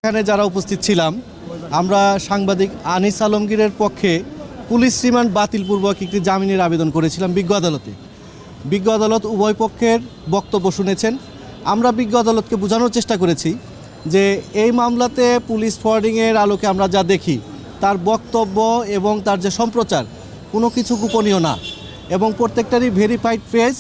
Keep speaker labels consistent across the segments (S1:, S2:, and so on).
S1: এখানে যারা উপস্থিত ছিলাম আমরা সাংবাদিক আনিস আলমগীরের পক্ষে পুলিশ রিমান্ড বাতিলপূর্বক একটি জামিনের আবেদন করেছিলাম বিজ্ঞ আদালতে। বিজ্ঞ আদালত উভয় পক্ষের বক্তব্য শুনেছেন। আমরা বিজ্ঞ আদালতকে বোঝানোর চেষ্টা করেছি যে এই মামলাতে পুলিশ ফরওয়ার্ডিংয়ের আলোকে আমরা যা দেখি তার বক্তব্য এবং তার যে সম্প্রচার কোনো কিছু গোপনীয় না এবং প্রত্যেকটারই ভেরিফাইড পেজ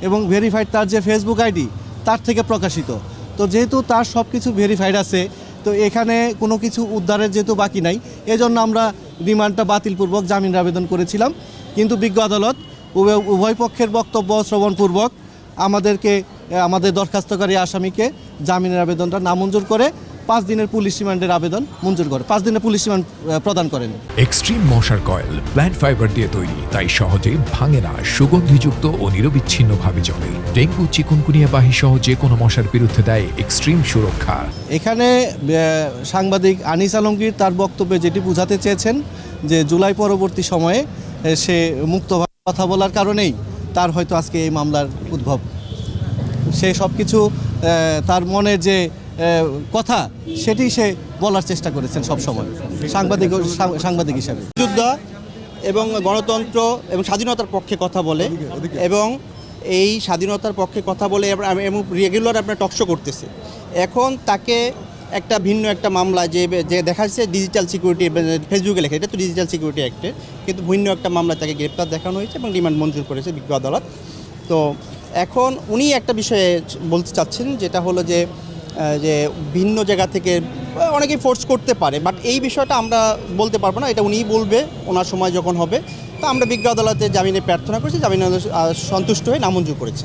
S1: এবং ভেরিফাইড তার যে ফেসবুক আইডি তার থেকে প্রকাশিত। তো যেহেতু তার সব কিছু ভেরিফাইড আছে, তো এখানে কোনো কিছু উদ্ধারের যেহেতু বাকি নাই, এজন্য আমরা রিমান্ডটা বাতিলপূর্বক জামিনের আবেদন করেছিলাম। কিন্তু বিজ্ঞ আদালত উভয় পক্ষের বক্তব্য শ্রবণপূর্বক আমাদের দরখাস্তকারী আসামিকে জামিনের আবেদনটা নামঞ্জুর করে 5 দিনের পুলিশ রিমান্ডের আবেদন মঞ্জুর করে 5 দিনের পুলিশ রিমান্ড প্রদান করেন।
S2: এক্সট্রিম মশার কয়েল প্ল্যান্ট ফাইবার দিয়ে তৈরি, তাই সহজে ভাঙে না, সুগন্ধিযুক্ত ও নিরবিচ্ছিন্নভাবে জ্বলে। ডেঙ্গু, চিকুনগুনিয়া বাহি সহ যে কোনো মশার বিরুদ্ধে দেয় এক্সট্রিম সুরক্ষা।
S1: এখানে সাংবাদিক আনিস আলমগীর তার বক্তব্যে যেটি বোঝাতে চেয়েছেন যে জুলাই পরবর্তী সময়ে সে মুক্তভাবে কথা বলার কারণেই তার হয়তো আজকে এই মামলার উদ্ভব। সে সব কিছু তার মনের যে কথা সেটি সে বলার চেষ্টা করেছেন সব সময় সাংবাদিক হিসাবে।
S3: যুদ্ধ এবং গণতন্ত্র এবং স্বাধীনতার পক্ষে কথা বলে এবং এই স্বাধীনতার পক্ষে কথা বলে এবং রেগুলার আপনার টকশো করতেছে। এখন তাকে একটা ভিন্ন একটা মামলা যে দেখা যাচ্ছে ডিজিটাল সিকিউরিটি, ফেসবুকে লেখা, এটা তো ডিজিটাল সিকিউরিটি অ্যাক্টে, কিন্তু ভিন্ন একটা মামলায় তাকে গ্রেপ্তার দেখানো হয়েছে এবং রিমান্ড মঞ্জুর করেছে বিজ্ঞ আদালত। তো এখন উনি একটা বিষয়ে বলতে চাচ্ছেন, যেটা হলো যে ভিন্ন জায়গা থেকে অনেকেই ফোর্স করতে পারে, বাট এই বিষয়টা আমরা বলতে পারবো না, এটা উনিই বলবে ওনার সময় যখন হবে। তো আমরা বিজ্ঞ আদালতে জামিনে প্রার্থনা করেছি, জামিনে সন্তুষ্ট হয়ে নামঞ্জুর করেছি।